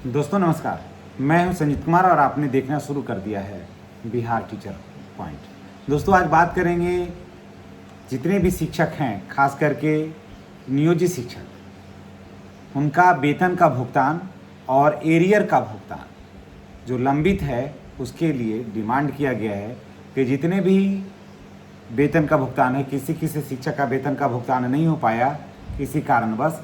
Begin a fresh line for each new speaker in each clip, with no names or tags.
दोस्तों नमस्कार, मैं हूं संजीत कुमार और आपने देखना शुरू कर दिया है बिहार टीचर पॉइंट। दोस्तों आज बात करेंगे जितने भी शिक्षक हैं, खास करके नियोजित शिक्षक, उनका वेतन का भुगतान और एरियर का भुगतान जो लंबित है उसके लिए डिमांड किया गया है कि जितने भी वेतन का भुगतान है, किसी किसी शिक्षक का वेतन का भुगतान नहीं हो पाया किसी कारणवश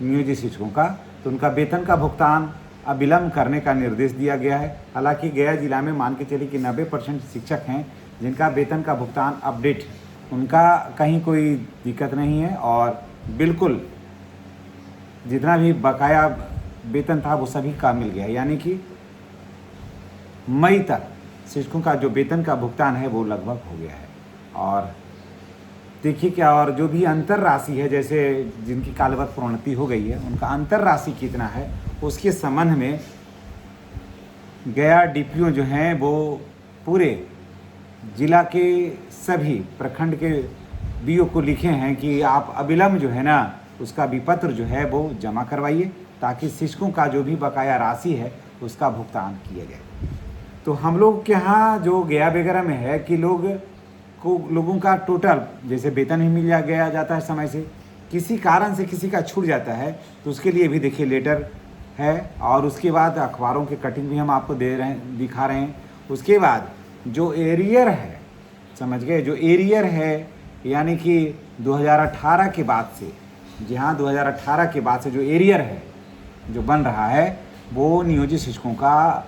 नियोजित शिक्षकों का, तो उनका वेतन का भुगतान अविलंब करने का निर्देश दिया गया है। हालांकि गया जिला में मान के चलिए कि 90% शिक्षक हैं जिनका वेतन का भुगतान अपडेट है, उनका कहीं कोई दिक्कत नहीं है और बिल्कुल जितना भी बकाया वेतन था वो सभी का मिल गया। यानी कि मई तक शिक्षकों का जो वेतन का भुगतान है वो लगभग हो गया है। और देखिए क्या, और जो भी अंतर राशि है, जैसे जिनकी कालवश प्रोन्नति हो गई है उनका अंतर राशि कितना है उसके संबंध में गया डीपीओ जो हैं वो पूरे जिला के सभी प्रखंड के बीओ को लिखे हैं कि आप अविलंब जो है ना उसका विपत्र जो है वो जमा करवाइए ताकि शिक्षकों का जो भी बकाया राशि है उसका भुगतान किया जाए। तो हम लोग के यहाँ जो गया वगैरह में है कि लोगों का टोटल जैसे वेतन ही मिल गया जाता है समय से, किसी कारण से किसी का छूट जाता है तो उसके लिए भी देखिए लेटर है और उसके बाद अखबारों के कटिंग भी हम आपको दिखा रहे हैं। उसके बाद जो एरियर है, समझ गए, जो एरियर है यानी कि 2018 के बाद से, जी हाँ 2018 के बाद से जो एरियर है जो बन रहा है वो नियोजित शिक्षकों का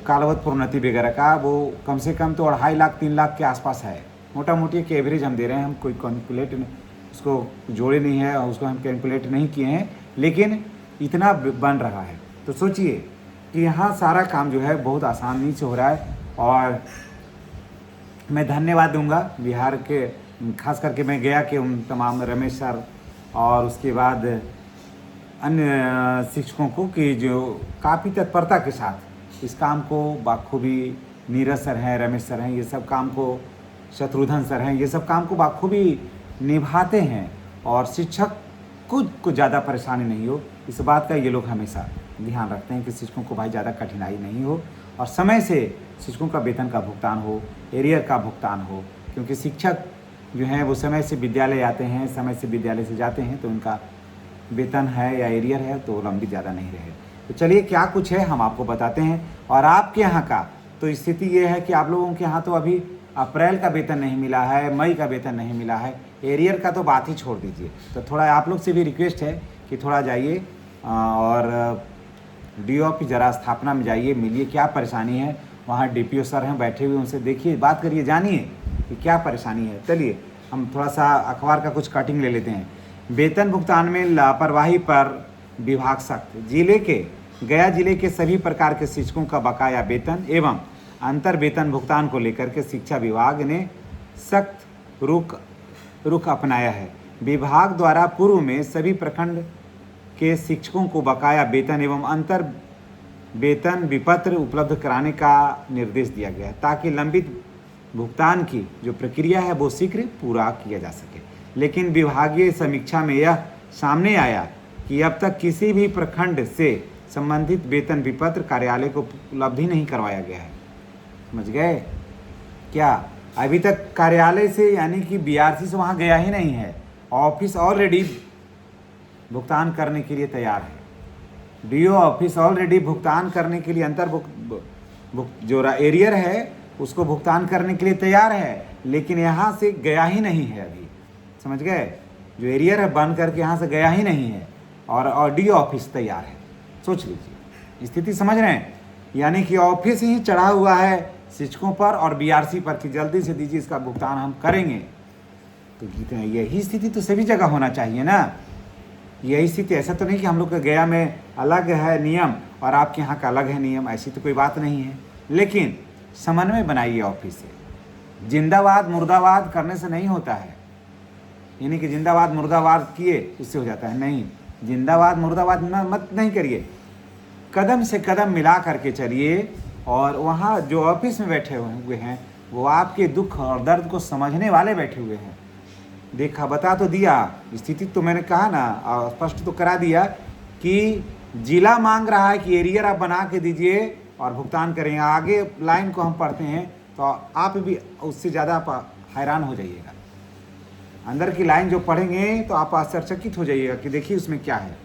कालवश प्रोन्नति वगैरह का वो कम से कम तो 2.5 लाख 3 लाख के आसपास है। मोटा मोटी एक एवरेज हम दे रहे हैं, हम कोई कैलकुलेट उसको जोड़े नहीं है और उसको हम कैलकुलेट नहीं किए हैं, लेकिन इतना बन रहा है। तो सोचिए कि यहाँ सारा काम जो है बहुत आसानी से हो रहा है। और मैं धन्यवाद दूंगा बिहार के, खास करके मैं गया के उन तमाम रमेश सर और उसके बाद अन्य शिक्षकों को कि जो काफ़ी तत्परता के साथ इस काम को बाखूबी, नीरज सर हैं, रमेश सर हैं, ये सब काम को, शत्रुघ्न सर हैं, ये सब काम को बाखूबी निभाते हैं और शिक्षक को ज़्यादा परेशानी नहीं हो, इस बात का ये लोग हमेशा ध्यान रखते हैं कि शिक्षकों को भाई ज़्यादा कठिनाई नहीं हो और समय से शिक्षकों का वेतन का भुगतान हो, एरियर का भुगतान हो। क्योंकि शिक्षक जो हैं वो समय से विद्यालय आते हैं, समय से विद्यालय से जाते हैं, तो उनका वेतन है या एरियर है तो लंबी ज़्यादा नहीं रहे। तो चलिए क्या कुछ है हम आपको बताते हैं। और आपके यहाँ का तो स्थिति ये है कि आप लोगों के यहाँ तो अभी अप्रैल का वेतन नहीं मिला है, मई का वेतन नहीं मिला है, एरियर का तो बात ही छोड़ दीजिए। तो थोड़ा आप लोग से भी रिक्वेस्ट है कि थोड़ा जाइए और डीओ ऑफिस ज़रा स्थापना में जाइए, मिलिए क्या परेशानी है। वहाँ डीपीओ सर हैं बैठे हुए, उनसे देखिए, बात करिए, जानिए कि क्या परेशानी है। चलिए हम थोड़ा सा अखबार का कुछ कटिंग ले लेते हैं। वेतन भुगतान में लापरवाही पर विभाग सख्त। गया जिले के सभी प्रकार के शिक्षकों का बकाया वेतन एवं अंतर वेतन भुगतान को लेकर के शिक्षा विभाग ने सख्त रुख अपनाया है। विभाग द्वारा पूर्व में सभी प्रखंड के शिक्षकों को बकाया वेतन एवं अंतर वेतन विपत्र उपलब्ध कराने का निर्देश दिया गया है ताकि लंबित भुगतान की जो प्रक्रिया है वो शीघ्र पूरा किया जा सके। लेकिन विभागीय समीक्षा में यह सामने आया कि अब तक किसी भी प्रखंड से संबंधित वेतन विपत्र कार्यालय को उपलब्ध ही नहीं करवाया गया है। समझ गए क्या? अभी तक कार्यालय से यानी कि बीआरसी से वहाँ गया ही नहीं है। ऑफिस ऑलरेडी भुगतान करने के लिए तैयार है। डीओ ऑफिस ऑलरेडी भुगतान करने के लिए जो एरियर है उसको भुगतान करने के लिए तैयार है, लेकिन यहाँ से गया ही नहीं है अभी। समझ गए? जो एरियर है बन करके यहाँ से गया ही नहीं है और डीओ ऑफिस तैयार है। सोच लीजिए, स्थिति समझ रहे हैं? यानी कि ऑफिस ही चढ़ा हुआ है शिक्षकों पर और बीआरसी पर कि जल्दी से दीजिए, इसका भुगतान हम करेंगे। तो यही स्थिति तो सभी जगह होना चाहिए ना। यही स्थिति, ऐसा तो नहीं कि हम लोग के गया में अलग है नियम और आपके यहाँ का अलग है नियम, ऐसी तो कोई बात नहीं है। लेकिन समन्वय बनाइए ऑफिस से। जिंदाबाद मुर्दाबाद करने से नहीं होता है, यानी कि जिंदाबाद मुर्दाबाद किए उससे हो जाता है, नहीं। जिंदाबाद मुर्दाबाद मत नहीं करिए, कदम से कदम मिला करके चलिए। और वहाँ जो ऑफिस में बैठे हुए हैं वो आपके दुख और दर्द को समझने वाले बैठे हुए हैं। देखा, बता तो दिया, स्थिति तो मैंने कहा ना, स्पष्ट तो करा दिया कि जिला मांग रहा है कि एरियर आप बना के दीजिए और भुगतान करेंगे। आगे लाइन को हम पढ़ते हैं तो आप भी उससे ज़्यादा आप हैरान हो जाइएगा। अंदर की लाइन जो पढ़ेंगे तो आप आश्चर्यचकित हो जाइएगा कि देखिए उसमें क्या है।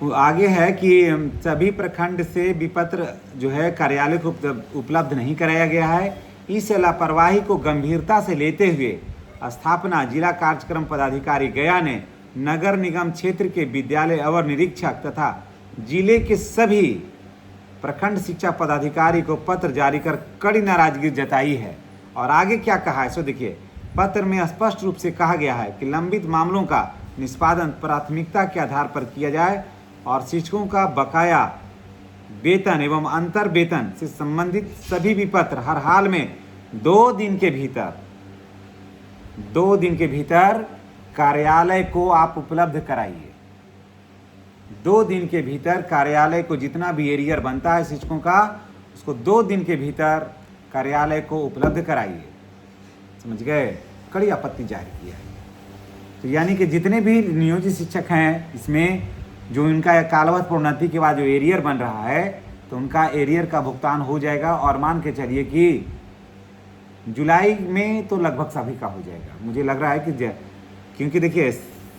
वो आगे है कि सभी प्रखंड से विपत्र जो है कार्यालय को उपलब्ध नहीं कराया गया है। इस लापरवाही को गंभीरता से लेते हुए स्थापना जिला कार्यक्रम पदाधिकारी गया ने नगर निगम क्षेत्र के विद्यालय अवर निरीक्षक तथा जिले के सभी प्रखंड शिक्षा पदाधिकारी को पत्र जारी कर कड़ी नाराजगी जताई है। और आगे क्या कहा है सो देखिए। पत्र में स्पष्ट रूप से कहा गया है कि लंबित मामलों का निष्पादन प्राथमिकता के आधार पर किया जाए और शिक्षकों का बकाया वेतन एवं अंतर वेतन से संबंधित सभी विपत्र हर हाल में 2 दिन के भीतर कार्यालय को आप उपलब्ध कराइए। 2 दिन के भीतर कार्यालय को जितना भी एरियर बनता है शिक्षकों का, उसको 2 दिन के भीतर कार्यालय को उपलब्ध कराइए। समझ गए? कड़ी आपत्ति जाहिर किया है। तो यानी कि जितने भी नियोजित शिक्षक हैं इसमें जो इनका कालवश प्रोन्नति के बाद जो एरियर बन रहा है तो उनका एरियर का भुगतान हो जाएगा। और मान के चलिए कि जुलाई में तो लगभग सभी का हो जाएगा। मुझे लग रहा है कि क्योंकि देखिए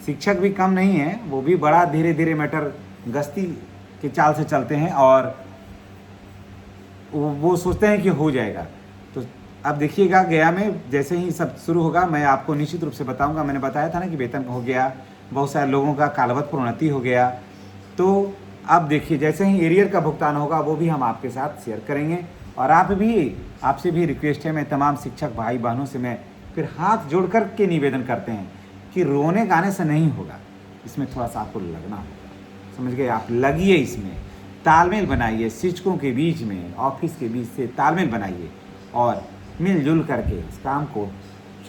शिक्षक भी कम नहीं है, वो भी बड़ा धीरे धीरे मैटर गश्ती के चाल से चलते हैं और वो सोचते हैं कि हो जाएगा। तो अब देखिएगा गया में जैसे ही सब शुरू होगा मैं आपको निश्चित रूप से बताऊंगा। मैंने बताया था ना कि वेतन हो गया, बहुत सारे लोगों का कालवश प्रोन्नति हो गया। तो अब देखिए जैसे ही एरियर का भुगतान होगा वो भी हम आपके साथ शेयर करेंगे। और आपसे भी रिक्वेस्ट है, मैं तमाम शिक्षक भाई बहनों से मैं फिर हाथ जोड़ कर के निवेदन करते हैं कि रोने गाने से नहीं होगा, इसमें थोड़ा सा आपको लगना होगा। समझ गए? आप लगिए, इसमें तालमेल बनाइए, शिक्षकों के बीच में ऑफिस के बीच से तालमेल बनाइए और मिलजुल करके इस काम को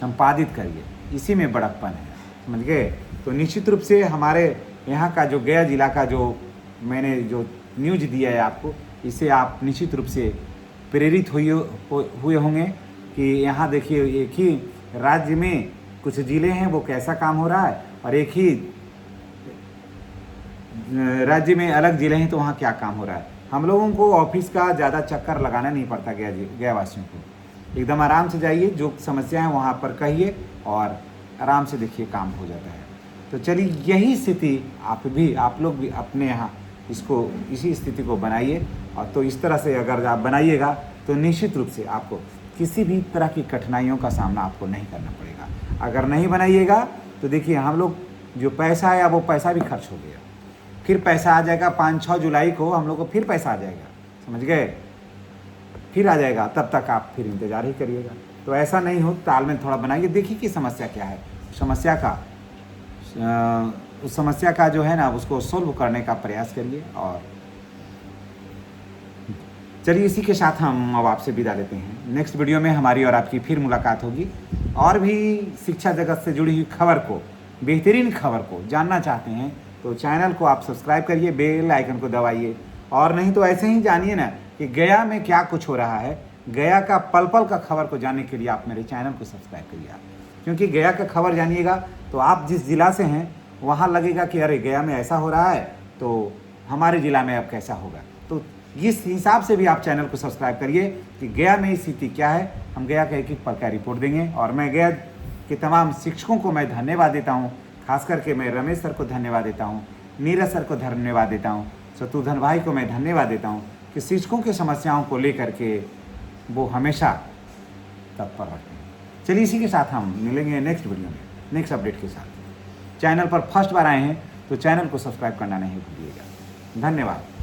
संपादित करिए। इसी में बड़प्पन है। समझ गए? तो निश्चित रूप से हमारे यहाँ का जो गया जिला का जो मैंने जो न्यूज दिया है आपको, इससे आप निश्चित रूप से प्रेरित हुए होंगे कि यहाँ देखिए एक ही राज्य में कुछ ज़िले हैं वो कैसा काम हो रहा है और एक ही राज्य में अलग ज़िले हैं तो वहाँ क्या काम हो रहा है। हम लोगों को ऑफिस का ज़्यादा चक्कर लगाना नहीं पड़ता गया वासियों को। एकदम आराम से जाइए, जो समस्या है वहाँ पर कहिए और आराम से देखिए काम हो जाता है। तो चलिए यही स्थिति आप लोग भी अपने यहाँ इसी स्थिति को बनाइए। और तो इस तरह से अगर आप बनाइएगा तो निश्चित रूप से आपको किसी भी तरह की कठिनाइयों का सामना आपको नहीं करना पड़ेगा। अगर नहीं बनाइएगा तो देखिए हम लोग जो पैसा है वो पैसा भी खर्च हो गया, फिर पैसा आ जाएगा 5-6 जुलाई को हम लोग को फिर पैसा आ जाएगा। समझ गए? फिर आ जाएगा, तब तक आप फिर इंतज़ार ही करिएगा। तो ऐसा नहीं हो, तालमेल थोड़ा बनाइए। देखिए कि समस्या क्या है, उस समस्या का जो है ना उसको सोल्व करने का प्रयास करिए। और चलिए इसी के साथ हम अब आपसे विदा लेते हैं। नेक्स्ट वीडियो में हमारी और आपकी फिर मुलाकात होगी। और भी शिक्षा जगत से जुड़ी हुई खबर को, बेहतरीन खबर को जानना चाहते हैं तो चैनल को आप सब्सक्राइब करिए, बेल आइकन को दबाइए। और नहीं तो ऐसे ही जानिए ना कि गया में क्या कुछ हो रहा है। गया का पल पल का खबर को जानने के लिए आप मेरे चैनल को सब्सक्राइब करिए। क्योंकि गया का खबर जानिएगा तो आप जिस ज़िला से हैं वहाँ लगेगा कि अरे गया में ऐसा हो रहा है तो हमारे ज़िला में अब कैसा होगा। तो इस हिसाब से भी आप चैनल को सब्सक्राइब करिए कि गया में स्थिति क्या है। हम गया का एक पल का रिपोर्ट देंगे। और मैं गया के तमाम शिक्षकों को मैं धन्यवाद देता हूँ। खास करके मैं रमेश सर को धन्यवाद देता हूँ, नीरज सर को धन्यवाद देता हूँ, शत्रुघ्न भाई को मैं धन्यवाद देता हूँ कि शिक्षकों की समस्याओं को लेकर के वो हमेशा तत्पर रहते हैं। चलिए इसी के साथ हम मिलेंगे नेक्स्ट वीडियो में नेक्स्ट अपडेट के साथ। चैनल पर फर्स्ट बार आए हैं तो चैनल को सब्सक्राइब करना नहीं भूलिएगा। धन्यवाद।